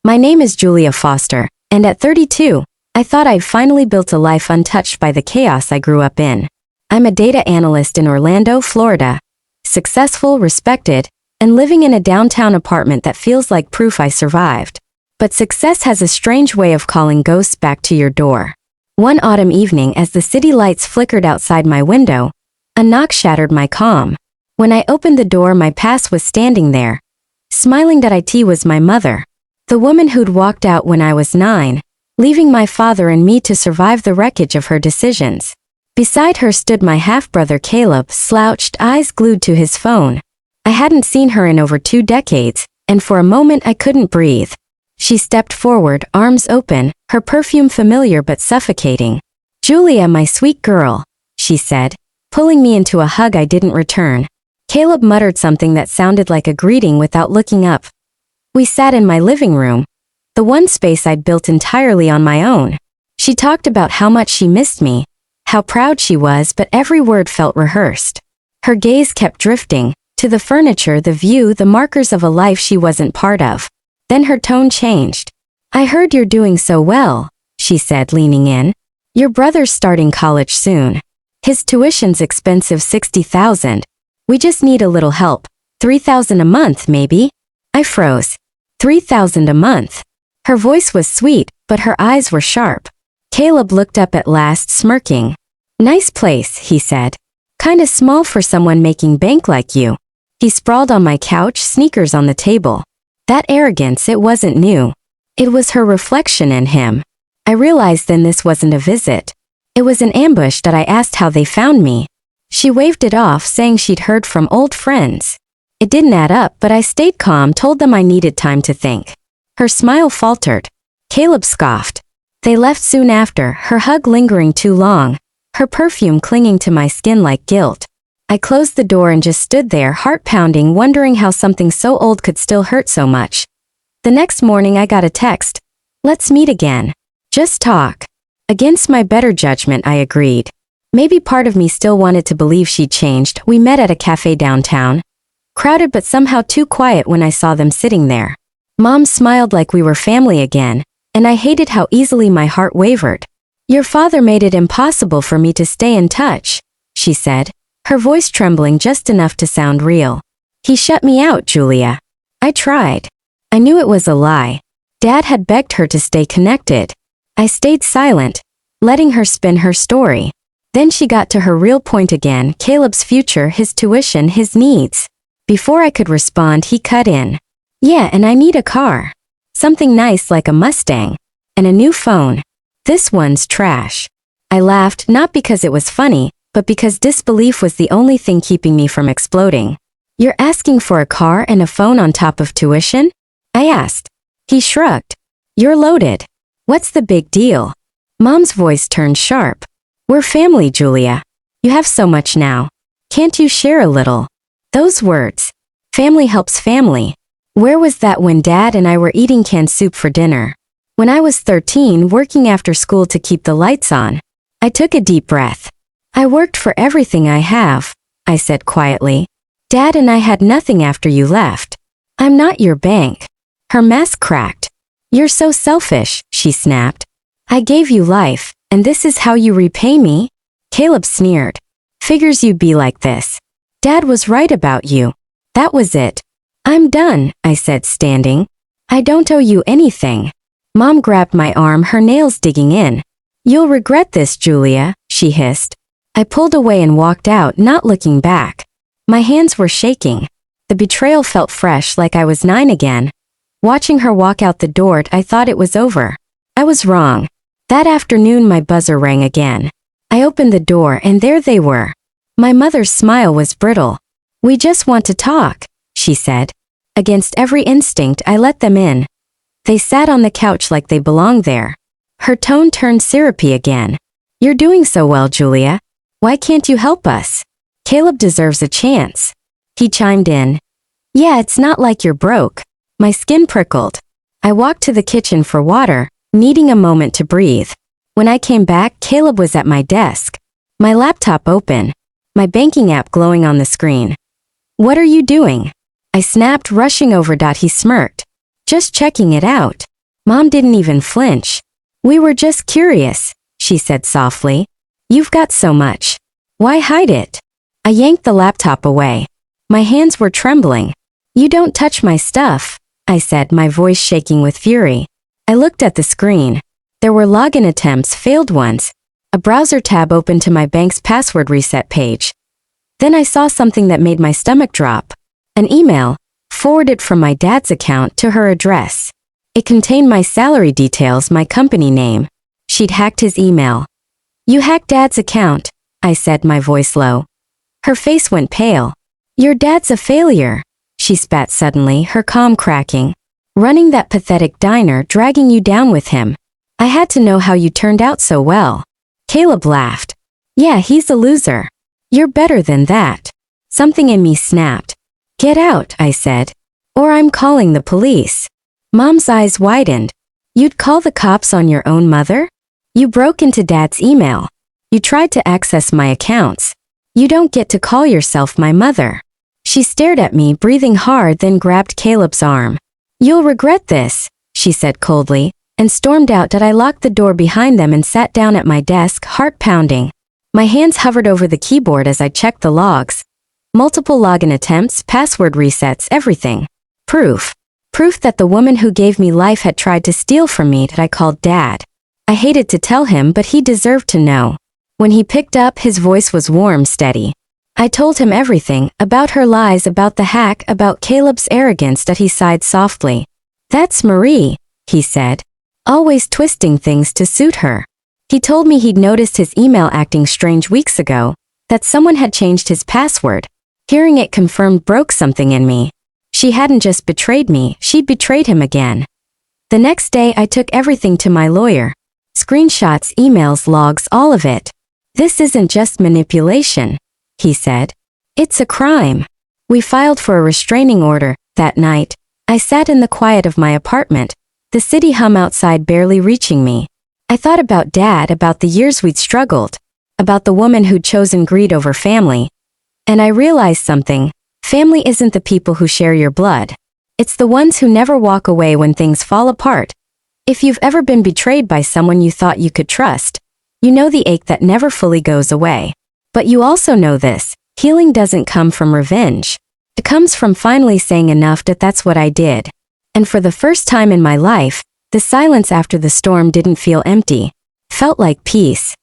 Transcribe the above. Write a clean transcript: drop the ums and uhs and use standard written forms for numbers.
My name is Julia Foster, and at 32, I thought I'd finally built a life untouched by the chaos I grew up in. I'm a data analyst in Orlando, Florida. Successful, respected, and living in a downtown apartment that feels like proof I survived. But success has a strange way of calling ghosts back to your door. One autumn evening, as the city lights flickered outside my window, a knock shattered my calm. When I opened the door, my past was standing there. Smiling that it was my mother. The woman who'd walked out when I was 9, leaving my father and me to survive the wreckage of her decisions. Beside her stood my half-brother Caleb, slouched, eyes glued to his phone. I hadn't seen her in over 2 decades, and for a moment I couldn't breathe. She stepped forward, arms open, her perfume familiar but suffocating. "Julia, my sweet girl," she said, pulling me into a hug I didn't return. Caleb muttered something that sounded like a greeting without looking up. We sat in my living room, the one space I'd built entirely on my own. She talked about how much she missed me, how proud she was, but every word felt rehearsed. Her gaze kept drifting, to the furniture, the view, the markers of a life she wasn't part of. Then her tone changed. "I heard you're doing so well," she said, leaning in. "Your brother's starting college soon. His tuition's expensive, $60,000. We just need a little help. $3,000 a month, maybe?" I froze. $3,000 a month. Her voice was sweet, but her eyes were sharp. Caleb looked up at last, smirking. "Nice place," he said. "Kinda small for someone making bank like you." He sprawled on my couch, sneakers on the table. That arrogance, it wasn't new. It was her reflection in him. I realized then this wasn't a visit. It was an ambush that I asked how they found me. She waved it off, saying she'd heard from old friends. It didn't add up, but I stayed calm, told them I needed time to think. Her smile faltered. Caleb scoffed. They left soon after, her hug lingering too long, her perfume clinging to my skin like guilt. I closed the door and just stood there, heart pounding, wondering how something so old could still hurt so much. The next morning I got a text. "Let's meet again. Just talk." Against my better judgment, I agreed. Maybe part of me still wanted to believe she'd changed. We met at a cafe downtown. Crowded but somehow too quiet when I saw them sitting there. Mom smiled like we were family again, and I hated how easily my heart wavered. "Your father made it impossible for me to stay in touch," she said, her voice trembling just enough to sound real. "He shut me out, Julia." I tried. I knew it was a lie. Dad had begged her to stay connected. I stayed silent, letting her spin her story. Then she got to her real point again, Caleb's future, his tuition, his needs. Before I could respond, he cut in. "Yeah, and I need a car. Something nice like a Mustang. And a new phone. This one's trash." I laughed, not because it was funny, but because disbelief was the only thing keeping me from exploding. "You're asking for a car and a phone on top of tuition?" I asked. He shrugged. "You're loaded. What's the big deal?" Mom's voice turned sharp. "We're family, Julia. You have so much now. Can't you share a little?" Those words. Family helps family. Where was that when Dad and I were eating canned soup for dinner? When I was 13, working after school to keep the lights on. I took a deep breath. "I worked for everything I have," I said quietly. "Dad and I had nothing after you left. I'm not your bank." Her mask cracked. "You're so selfish," she snapped. "I gave you life, and this is how you repay me?" Caleb sneered. "Figures you'd be like this. Dad was right about you. That was it." "I'm done," I said, standing. "I don't owe you anything." Mom grabbed my arm, her nails digging in. "You'll regret this, Julia," she hissed. I pulled away and walked out, not looking back. My hands were shaking. The betrayal felt fresh, like I was 9 again. Watching her walk out the door, I thought it was over. I was wrong. That afternoon my buzzer rang again. I opened the door and there they were. My mother's smile was brittle. "We just want to talk," she said. Against every instinct, I let them in. They sat on the couch like they belonged there. Her tone turned syrupy again. "You're doing so well, Julia. Why can't you help us? Caleb deserves a chance." He chimed in. "Yeah, it's not like you're broke." My skin prickled. I walked to the kitchen for water, needing a moment to breathe. When I came back, Caleb was at my desk. My laptop open. My banking app glowing on the screen. "What are you doing?" I snapped, rushing over. He smirked. "Just checking it out." Mom didn't even flinch. "We were just curious," she said softly. "You've got so much. Why hide it?" I yanked the laptop away. My hands were trembling. "You don't touch my stuff," I said, my voice shaking with fury. I looked at the screen. There were login attempts, failed ones. A browser tab opened to my bank's password reset page. Then I saw something that made my stomach drop. An email, forwarded from my dad's account to her address. It contained my salary details, my company name. She'd hacked his email. "You hacked Dad's account," I said, my voice low. Her face went pale. "Your dad's a failure," she spat suddenly, her calm cracking. "Running that pathetic diner, dragging you down with him. I had to know how you turned out so well." Caleb laughed. "Yeah, he's a loser. You're better than that." Something in me snapped. "Get out," I said. "Or I'm calling the police." Mom's eyes widened. "You'd call the cops on your own mother? You broke into Dad's email. You tried to access my accounts. You don't get to call yourself my mother." She stared at me, breathing hard, then grabbed Caleb's arm. "You'll regret this," she said coldly, and stormed out. I locked the door behind them and sat down at my desk, heart pounding. My hands hovered over the keyboard as I checked the logs. Multiple login attempts, password resets, everything. Proof. Proof that the woman who gave me life had tried to steal from me that I called Dad. I hated to tell him, but he deserved to know. When he picked up, his voice was warm, steady. I told him everything, about her lies, about the hack, about Caleb's arrogance. That he sighed softly. "That's Marie," he said. "Always twisting things to suit her." He told me he'd noticed his email acting strange weeks ago, that someone had changed his password. Hearing it confirmed broke something in me. She hadn't just betrayed me, she'd betrayed him again. The next day I took everything to my lawyer. Screenshots, emails, logs, all of it. "This isn't just manipulation," he said. "It's a crime." We filed for a restraining order. That night, I sat in the quiet of my apartment, the city hum outside barely reaching me. I thought about Dad, about the years we'd struggled, about the woman who'd chosen greed over family. And I realized something. Family isn't the people who share your blood. It's the ones who never walk away when things fall apart. If you've ever been betrayed by someone you thought you could trust, you know the ache that never fully goes away. But you also know this: healing doesn't come from revenge. It comes from finally saying enough. That's what I did. And for the first time in my life, the silence after the storm didn't feel empty. Felt like peace.